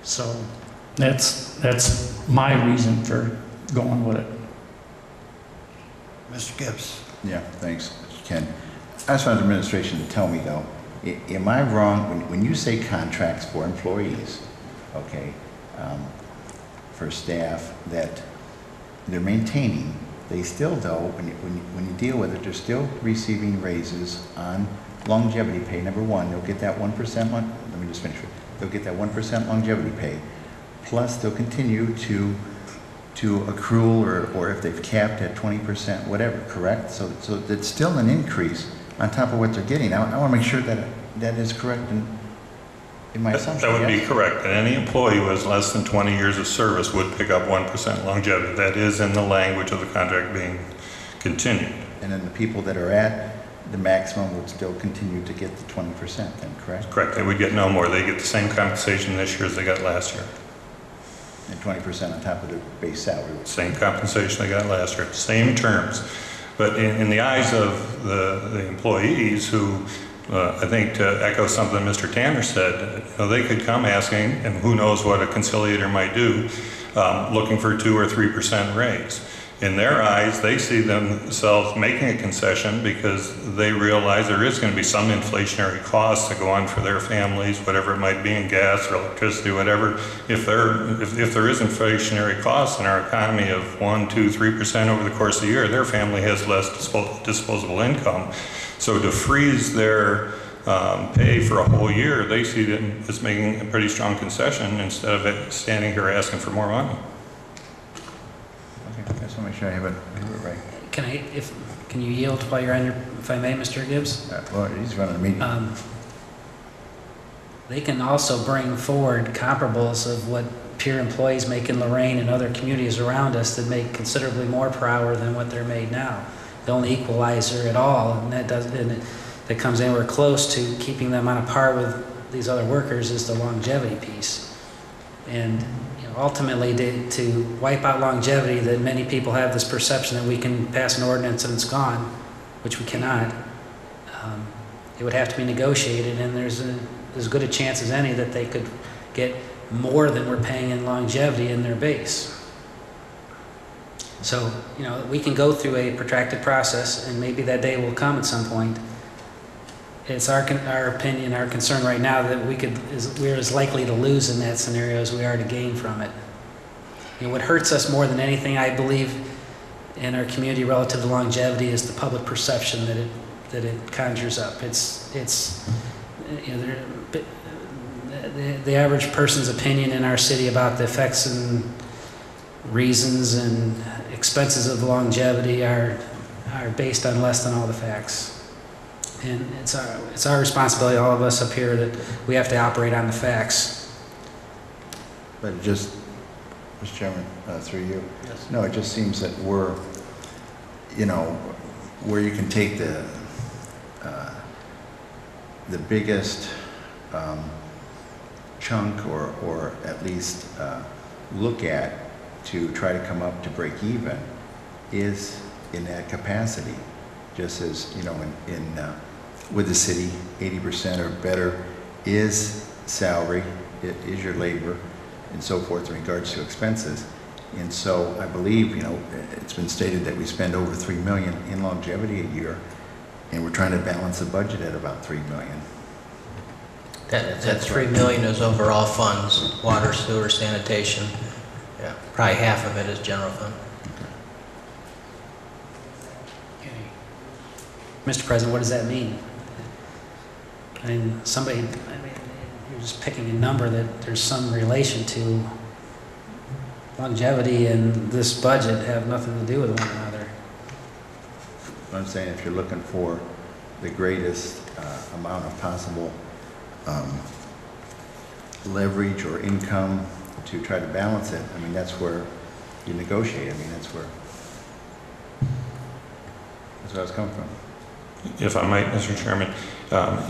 So that's my reason for going with it. Mr. Gibbs. Yeah, thanks, Ken. I just wanted the administration to tell me though, am I wrong when you say contracts for employees, okay, for staff that they're maintaining, they still though, when you deal with it, they're still receiving raises on longevity pay. Number one, they'll get that 1%, let me just finish it. They'll get that 1% longevity pay, plus they'll continue to accrue or if they've capped at 20%, whatever, correct? So it's still an increase on top of what they're getting. I want to make sure that that is correct in my assumption. That would be correct. And any employee who has less than 20 years of service would pick up 1% longevity. That is in the language of the contract being continued. And then the people that are at the maximum would still continue to get the 20% then, correct? Correct. They would get no more. They get the same compensation this year as they got last year. And 20% on top of their base salary. Same compensation they got last year, same terms. But in the eyes of the employees who, I think to echo something Mr. Tanner said, they could come asking, and who knows what a conciliator might do, looking for 2 or 3% raise. In their eyes, they see themselves making a concession because they realize there is going to be some inflationary costs that go on for their families, whatever it might be in gas or electricity, whatever. If there is inflationary costs in our economy of 1, 2, 3% over the course of the year, their family has less disposable income. So to freeze their pay for a whole year, they see them as making a pretty strong concession instead of it standing here asking for more money. I just want to make sure I have it right. Can you yield while you're on your, if I may, Mr. Gibbs? Well, he's running a meeting. They can also bring forward comparables of what peer employees make in Lorraine and other communities around us that make considerably more per hour than what they're made now. The only equalizer at all, and that comes anywhere close to keeping them on a par with these other workers, is the longevity piece. And ultimately, to wipe out longevity, that many people have this perception that we can pass an ordinance and it's gone, which we cannot. It would have to be negotiated, and there's as good a chance as any that they could get more than we're paying in longevity in their base. So, we can go through a protracted process, and maybe that day will come at some point. It's our opinion, our concern right now that we're as likely to lose in that scenario as we are to gain from it. What hurts us more than anything, I believe, in our community relative to longevity is the public perception that it conjures up. The average person's opinion in our city about the effects and reasons and expenses of longevity are based on less than all the facts. And it's our responsibility, all of us up here, that we have to operate on the facts. But it just, Mr. Chairman, through you. Yes. No, it just seems that we're, where you can take the biggest chunk or at least look at to try to come up to break even is in that capacity. Just as, with the city, 80% or better is salary, it is your labor, and so forth in regards to expenses. And so I believe, it's been stated that we spend over $3 million in longevity a year, and we're trying to balance the budget at about $3 million. That $3 million is overall funds, water, sewer, sanitation. Yeah, probably half of it is general fund. Mr. President, what does that mean? You're just picking a number that there's some relation to. Longevity and this budget have nothing to do with one another. I'm saying if you're looking for the greatest amount of possible leverage or income to try to balance it, that's where you negotiate. That's where I was coming from. If I might, Mr. Chairman,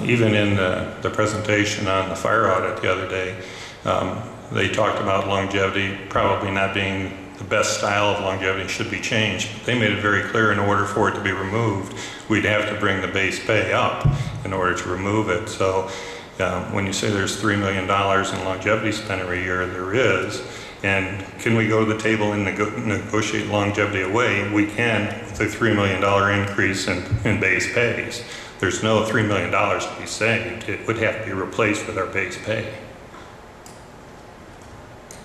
even in the presentation on the fire audit the other day, they talked about longevity probably not being the best style of longevity, should be changed. But they made it very clear in order for it to be removed, we'd have to bring the base pay up in order to remove it. So When you say there's $3 million in longevity spent every year, there is. And can we go to the table and negotiate longevity away? We can with a $3 million increase in base pays. There's no $3 million to be saved. It would have to be replaced with our base pay.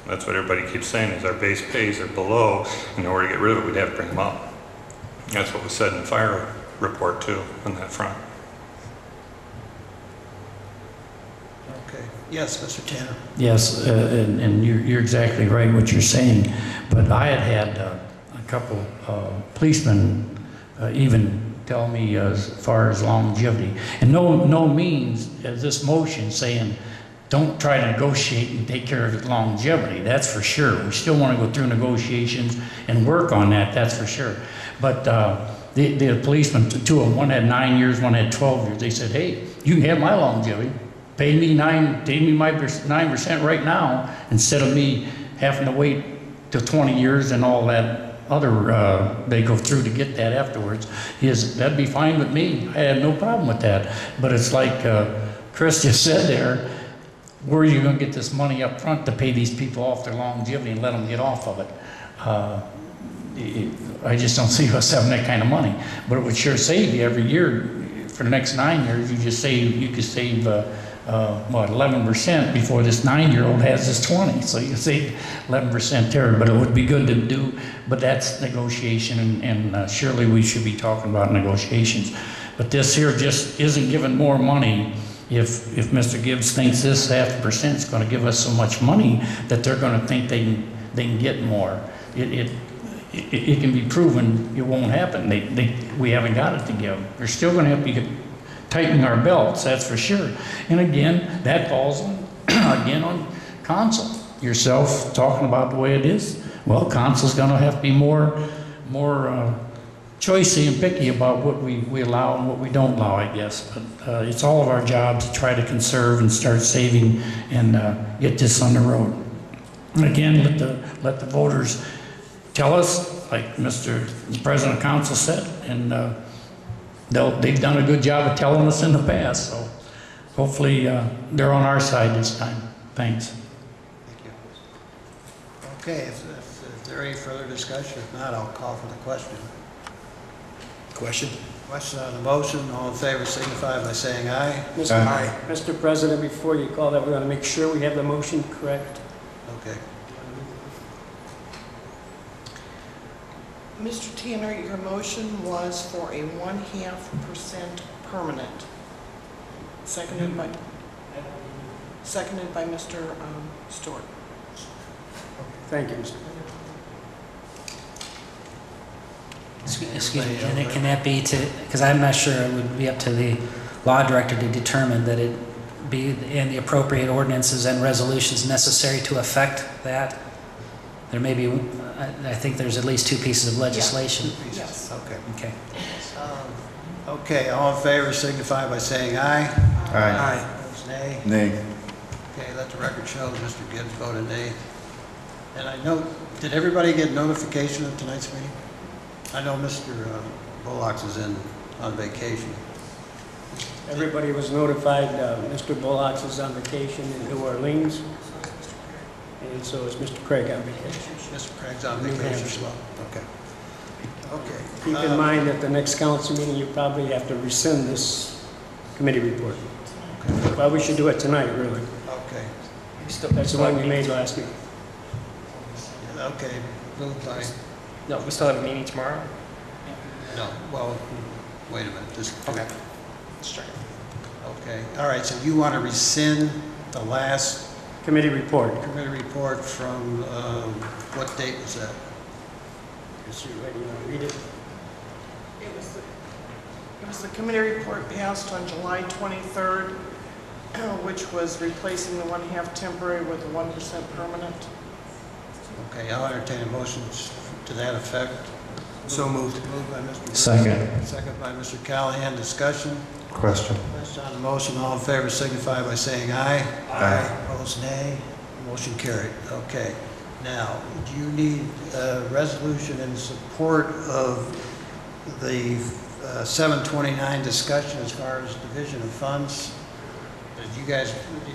That's what everybody keeps saying, is our base pays are below. In order to get rid of it, we'd have to bring them up. That's what was said in the fire report too, on that front. Okay. Yes, Mr. Tanner. Yes, and you're exactly right what you're saying. But I had a couple policemen even tell me as far as longevity. And no means is this motion saying don't try to negotiate and take care of longevity. That's for sure. We still want to go through negotiations and work on that. That's for sure. But the policemen, two of them, one had 9 years, one had 12 years. They said, "Hey, you can have my longevity. Pay me my 9% right now instead of me having to wait till 20 years and all that other they go through to get that afterwards." That'd be fine with me. I had no problem with that. But it's like Chris just said there. Where are you going to get this money up front to pay these people off their longevity and let them get off of it? I just don't see us having that kind of money. But it would sure save you every year. For the next 9 years, you could save 11% before this 9-year-old has this 20. So you save 11% there. But it would be good to do. But that's negotiation, and surely we should be talking about negotiations. But this here just isn't giving more money. If Mr. Gibbs thinks this 0.5% is going to give us so much money that they're going to think they can get more, it can be proven it won't happen. We haven't got it to give. We're still going to have to tighten our belts, that's for sure. And again, that falls on council. Yourself talking about the way it is. Well, council's going to have to be more choicey and picky about what we allow and what we don't allow, I guess. But it's all of our jobs to try to conserve and start saving and get this on the road. And again, let the voters tell us, like Mr. President of Council said, and they've done a good job of telling us in the past. So hopefully they're on our side this time. Thanks. Thank you. Okay, if there any further discussion, if not, I'll call for the question. Question? Question on the motion. All in favor signify by saying aye. Mr. President, before you call that, we want to make sure we have the motion correct. Okay. Mr. Tanner, your motion was for a 0.5% permanent. Seconded by Mr. Stewart. Thank you, Mr. President. Excuse me, and can that be because I'm not sure, it would be up to the law director to determine that it be in the appropriate ordinances and resolutions necessary to affect that? There may be, I think there's at least 2 pieces of legislation. Yes. Okay. Okay. Okay, all in favor signify by saying aye. Aye. Opposed, nay. Nay. Okay, let the record show Mr. Gibbs voted nay. And I note, did everybody get notification of tonight's meeting? I know Mr. Bullocks is on vacation. Everybody was notified. Mr. Bullocks is on vacation in New Orleans, and so is Mr. Craig on vacation. Mr. Craig's on New vacation as Hampshire. well. Okay. Okay. Keep in mind that the next council meeting, you probably have to rescind this committee report. Okay. Well, we should do it tonight, really. Okay. That's the one we made last week. Okay. Moved by. No, we still have a meeting tomorrow? No. Well, wait a minute. Just. Okay. Let's check. Okay. All right. So you want to rescind the last Committee report. committee report from what date was that? Is you ready to read it? It was the committee report passed on July 23rd, which was replacing the 1/2 temporary with the 1% permanent. Okay. I'll entertain a motion to that effect. So moved. Moved by Mr. Gibbs. Second. Second by Mr. Callahan. Discussion. Question. Question on the motion. All in favor signify by saying aye. Aye. Opposed, nay. Motion carried. Okay. Now, do you need a resolution in support of the 729 discussion as far as division of funds? Did you guys,